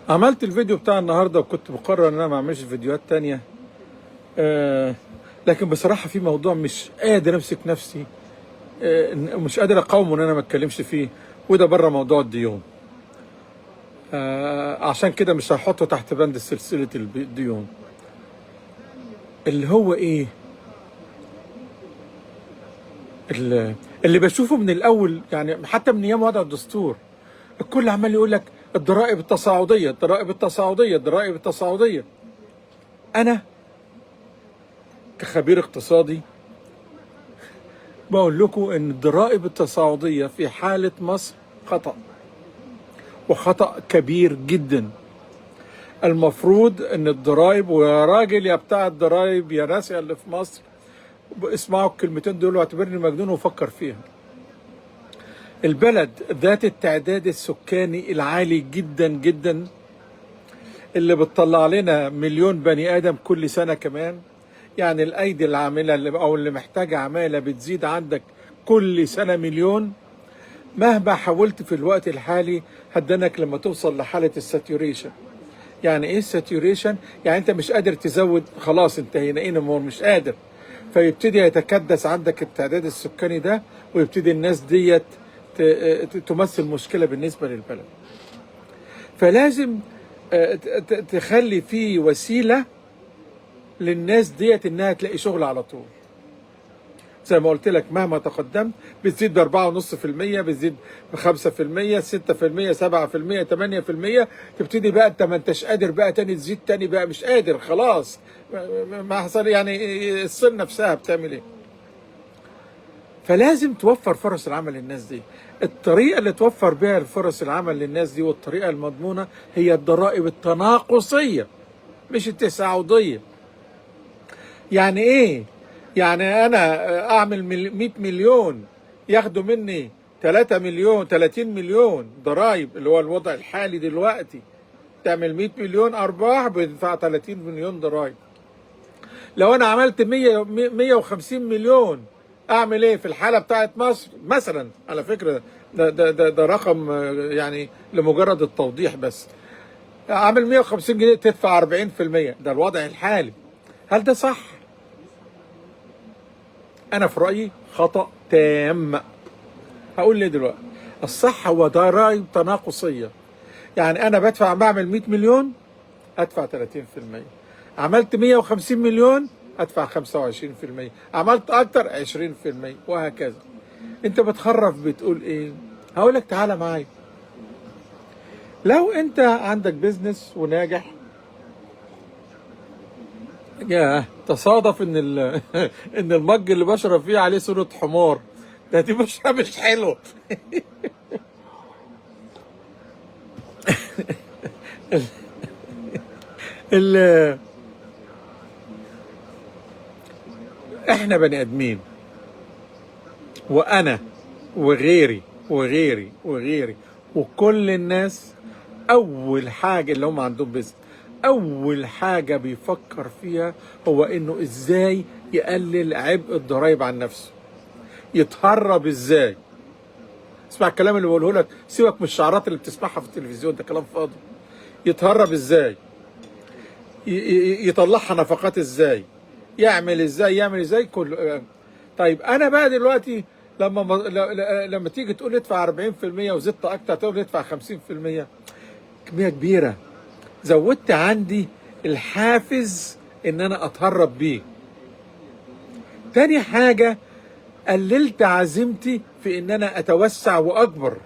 عملت الفيديو بتاع النهارده وكنت مقرر ان انا ما اعملش فيديوهات تانية. لكن بصراحه في موضوع مش قادر امسك نفسي، مش قادر اقاومه ان انا ما اتكلمش فيه، وده بره موضوع الديون. عشان كده مش هحطه تحت بند سلسله الديون. اللي هو ايه اللي بشوفه من الاول، يعني حتى من ايام وضع الدستور الكل عمال يقول لك الضرائب التصاعديه، الضرائب التصاعديه، الضرائب التصاعديه. انا كخبير اقتصادي بقول لكم ان الضرائب التصاعديه في حاله مصر خطأ، وخطأ كبير جدا. المفروض ان الضرائب، ويا راجل يا بتاع الضرائب يا ناس اللي في مصر اسمعوا الكلمتين دول واعتبرني مجنون وفكر فيها. البلد ذات التعداد السكاني العالي جدا جدا، اللي بتطلع لنا مليون بني ادم كل سنه كمان، يعني الايدي العامله او اللي محتاجه عماله بتزيد عندك كل سنه مليون. مهما حاولت في الوقت الحالي هتدنك لما توصل لحاله الساتوريشن. يعني ايه الساتوريشن؟ يعني انت مش قادر تزود، خلاص انتهينا مش قادر، فيبتدي يتكدس عندك التعداد السكاني ده، ويبتدي الناس ديت تمثل مشكله بالنسبه للبلد. فلازم تخلي في وسيله للناس ديت انها تلاقي شغل على طول. زي ما قلت لك مهما تقدمت بتزيد ب 4.5%، بتزيد ب 5%، 6%، 7%، 8%. تبتدي بقى انت ما انتش قادر بقى تاني تزيد تاني، بقى مش قادر خلاص. ما حصل يعني الصين نفسها بتعمل ايه؟ فلازم توفر فرص العمل للناس دي. الطريقه اللي توفر بها فرص العمل للناس دي والطريقه المضمونه هي الضرائب التناقصيه مش التساعديه. يعني ايه؟ يعني انا اعمل 100 مليون ياخدوا مني 3 مليون 30 مليون ضرائب، اللي هو الوضع الحالي دلوقتي. تعمل 100 مليون ارباح بتدفع 30 مليون ضرائب. لو انا عملت 150 مليون اعمل ايه في الحاله بتاعت مصر مثلا؟ على فكره ده رقم يعني لمجرد التوضيح بس. اعمل 150 جنيه تدفع 40%. ده الوضع الحالي. هل ده صح؟ انا في رايي خطا تام. هقول ليه دلوقتي. الصح هو ضرائب تناقصيه. يعني انا بعمل 100 مليون ادفع 30%، عملت 150 مليون ادفع 25%، عملت اكتر 20%، وهكذا. انت بتخرف بتقول ايه؟ هقول لك تعالى معايا. لو انت عندك بيزنس وناجح، يا تصادف ان ان المج اللي بشرب فيه عليه صورة حمار، دي مش حلو. ال... احنا بني ادمين، وانا وغيري وكل الناس، اول حاجة اللي هم عندهم بيزنس اول حاجة بيفكر فيها هو انه ازاي يقلل عبء الضرائب عن نفسه، يتهرب ازاي. اسمع الكلام اللي بقوله لك، سيبك من الشعارات اللي بتسمعها في التلفزيون، ده كلام فاضي. يتهرب ازاي، يطلعها نفقات ازاي، يعمل ازاي كل. طيب انا بقى دلوقتي لما تيجي تقول ادفع 40% وزدت اكتر تقول ادفع 50%، كمية كبيرة، زودت عندي الحافز ان انا اتهرب بيه. تاني حاجة، قللت عزيمتي في ان انا اتوسع واكبر.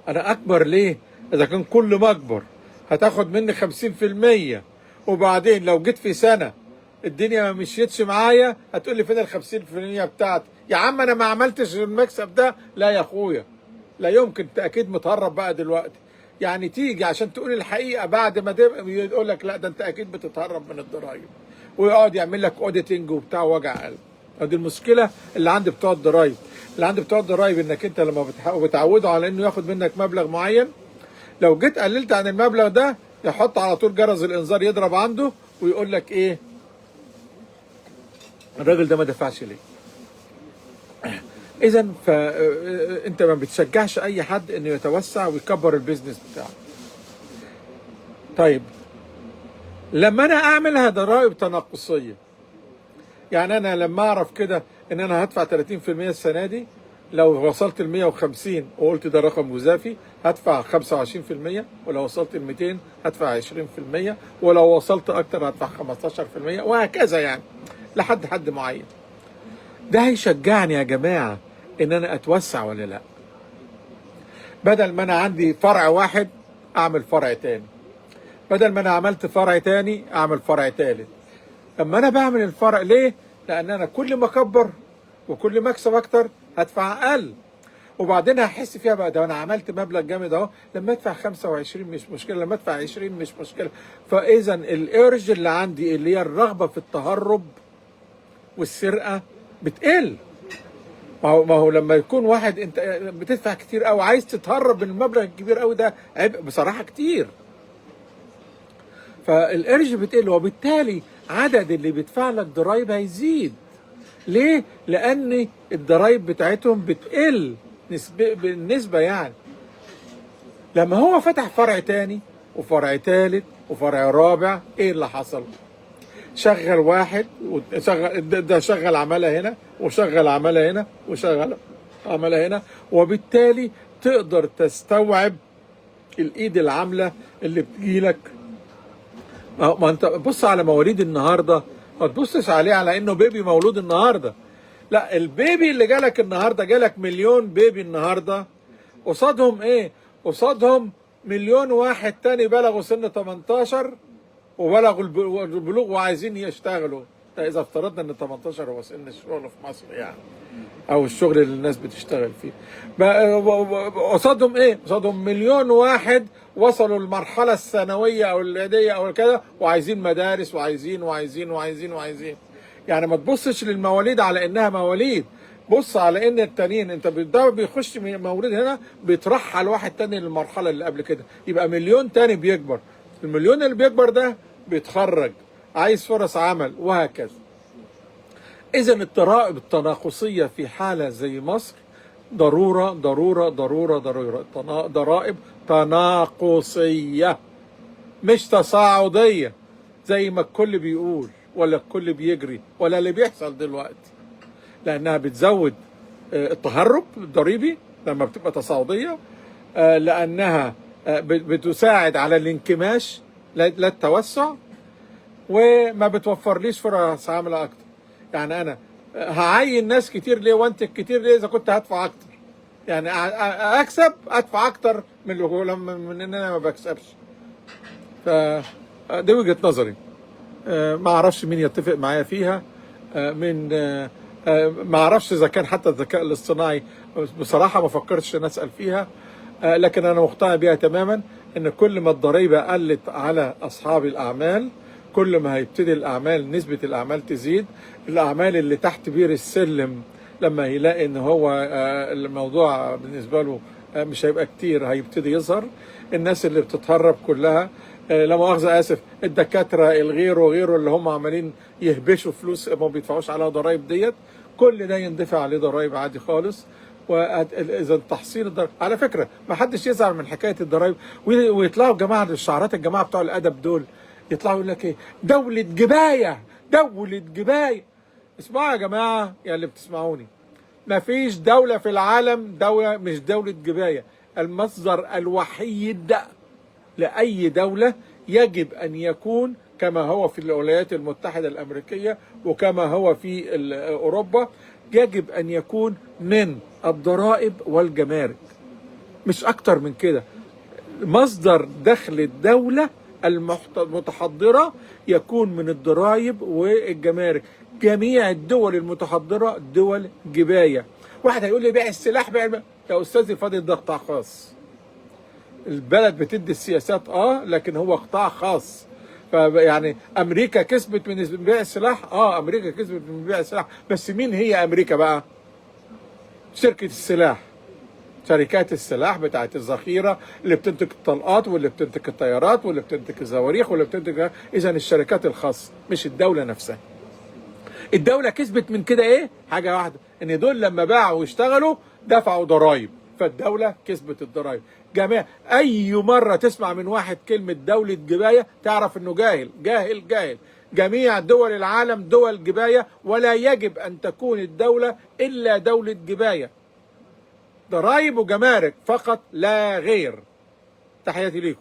انا اكبر ليه؟ اذا كان كل ما اكبر هتاخد مني 50%، وبعدين لو جيت في سنة الدنيا ما مشيتش معايا هتقول لي فين ال 50% بتاعتي؟ يا عم انا ما عملتش المكسب ده. لا يا اخويا، لا يمكن. انت اكيد متهرب بقى دلوقتي. يعني تيجي عشان تقول الحقيقة بعد ما يقول لك لا ده انت اكيد بتتهرب من الضرايب، ويقعد يعمل لك اوديتنج وبتاع وجع قلب. دي المشكلة اللي عند بتوع الضرايب. اللي عند بتوع الضرايب انك انت لما بتعودوا على انه ياخد منك مبلغ معين، لو جيت قللت عن المبلغ ده يحط على طول جرس الانذار يضرب عنده ويقول لك ايه؟ الراجل ده ما دفعش ليه؟ اذا فانت ما بتشجعش اي حد انه يتوسع ويكبر البيزنس بتاعه. طيب لما انا اعملها ضرائب تناقصيه، يعني انا لما اعرف كده ان انا هدفع 30% السنه دي، لو وصلت ل 150 وقلت ده رقم جزافي هدفع 25%، ولو وصلت ل 200 هدفع 20%، ولو وصلت اكتر هدفع 15%، وهكذا يعني لحد حد معين. ده هيشجعني يا جماعه ان انا اتوسع ولا لا؟ بدل ما انا عندي فرع واحد اعمل فرع تاني، بدل ما انا عملت فرع تاني اعمل فرع تالت. اما انا بعمل الفرع ليه؟ لان انا كل ما اكبر وكل ما اكسب اكتر هدفع اقل، وبعدين هحس فيها بقى ده انا عملت مبلغ جامد اهو، لما ادفع 25 مش مشكله، لما ادفع 20 مش مشكله. فاذا الارج اللي عندي اللي هي الرغبه في التهرب والسرقه بتقل. ما هو لما يكون واحد انت بتدفع كتير قوي عايز تتهرب من المبلغ الكبير قوي ده، عبء بصراحه كتير. فالقرش بتقل، وبالتالي عدد اللي بيدفع لك ضرايب هيزيد. ليه؟ لأن الضرايب بتاعتهم بتقل بالنسبة يعني. لما هو فتح فرع تاني وفرع تالت وفرع رابع، ايه اللي حصل؟ شغل واحد ده شغل عمالة هنا وشغل عمالة هنا وشغل عمالة هنا، وبالتالي تقدر تستوعب الايد العاملة اللي بتجيلك. ما انت بص على مواليد النهارده، ما تبصش عليه على انه بيبي مولود النهارده. لا، البيبي اللي جالك النهارده جالك مليون بيبي النهارده، قصادهم ايه؟ قصادهم مليون واحد تاني بلغوا سن 18 وبلغوا البلوغ وعايزين يشتغلوا. ده اذا افترضنا ان 18 هو سن الشغل في مصر يعني، او الشغل اللي الناس بتشتغل فيه. قصادهم ايه؟ قصادهم مليون واحد وصلوا المرحله الثانويه او الاعداديه او كده، وعايزين مدارس وعايزين وعايزين وعايزين وعايزين. يعني ما تبصش للمواليد على انها مواليد، بص على ان التانيين انت ده بيخش مولود هنا بيترحل واحد تاني للمرحله اللي قبل كده، يبقى مليون تاني بيكبر. المليون اللي بيكبر ده بيتخرج عايز فرص عمل وهكذا. إذا الضرائب التناقصية في حالة زي مصر ضرورة ضرورة ضرورة ضرورة. ضرائب تناقصية مش تصاعدية زي ما الكل بيقول ولا الكل بيجري ولا اللي بيحصل دلوقتي، لأنها بتزود التهرب الضريبي لما بتبقى تصاعدية، لأنها بتساعد على الانكماش لا التوسع، وما بتوفرليش فرص عمل أكتر. يعني انا هعين ناس كتير ليه وانتج كتير ليه اذا كنت هدفع اكتر؟ يعني اكسب ادفع اكتر من ان انا ما بكسبش. فدي وجهة نظري، ما اعرفش مين يتفق معايا فيها. من ما اعرفش اذا كان حتى الذكاء الاصطناعي، بصراحة ما فكرتش ان اسال فيها، لكن انا مقتنع بيها تماما ان كل ما الضريبة قلت على اصحاب الاعمال كل ما هيبتدي الاعمال، نسبة الاعمال تزيد. الاعمال اللي تحت بير السلم لما يلاقي ان هو الموضوع بالنسبة له مش هيبقى كتير هيبتدي يظهر. الناس اللي بتتهرب كلها، لا مؤاخذة اسف، الدكاترة الغير وغيره اللي هم عمالين يهبشوا فلوس ما بيدفعوش عليها ضرائب ديت، كل ده يندفع عليه ضرائب عادي خالص. واذا تحصيل الضرائب على فكره ما حدش يزعل من حكايه الضرائب، ويطلعوا جماعه الشعارات، الجماعه بتوع الادب دول يطلعوا يقول لك ايه؟ دوله جبايه، دوله جبايه. اسمعوا يا جماعه يا اللي بتسمعوني، ما فيش دوله في العالم دوله مش دوله جبايه. المصدر الوحيد لاي دوله يجب ان يكون كما هو في الولايات المتحده الامريكيه وكما هو في اوروبا، يجب ان يكون من الضرائب والجمارك، مش اكتر من كده. مصدر دخل الدولة المتحضرة يكون من الضرائب والجمارك. جميع الدول المتحضرة دول جباية. واحد هيقول لي بيع السلاح، يا استاذي الفاضل ده قطاع خاص. البلد بتدي السياسات لكن هو قطاع خاص. فيعني امريكا كسبت من بيع السلاح، امريكا كسبت من بيع السلاح، بس مين هي امريكا بقى؟ شركة السلاح، شركات السلاح بتاعت الذخيرة اللي بتنتج الطلقات واللي بتنتج الطيارات واللي بتنتج الصواريخ واللي بتنتج، اذا الشركات الخاصة مش الدولة نفسها. الدولة كسبت من كده ايه؟ حاجة واحدة، ان دول لما باعوا واشتغلوا دفعوا ضرائب. فالدولة كسبت الضرائب. جميع أي مرة تسمع من واحد كلمة دولة جباية تعرف إنه جاهل جاهل جاهل. جميع دول العالم دول جباية، ولا يجب أن تكون الدولة إلا دولة جباية، ضرائب وجمارك فقط لا غير. تحياتي ليكم.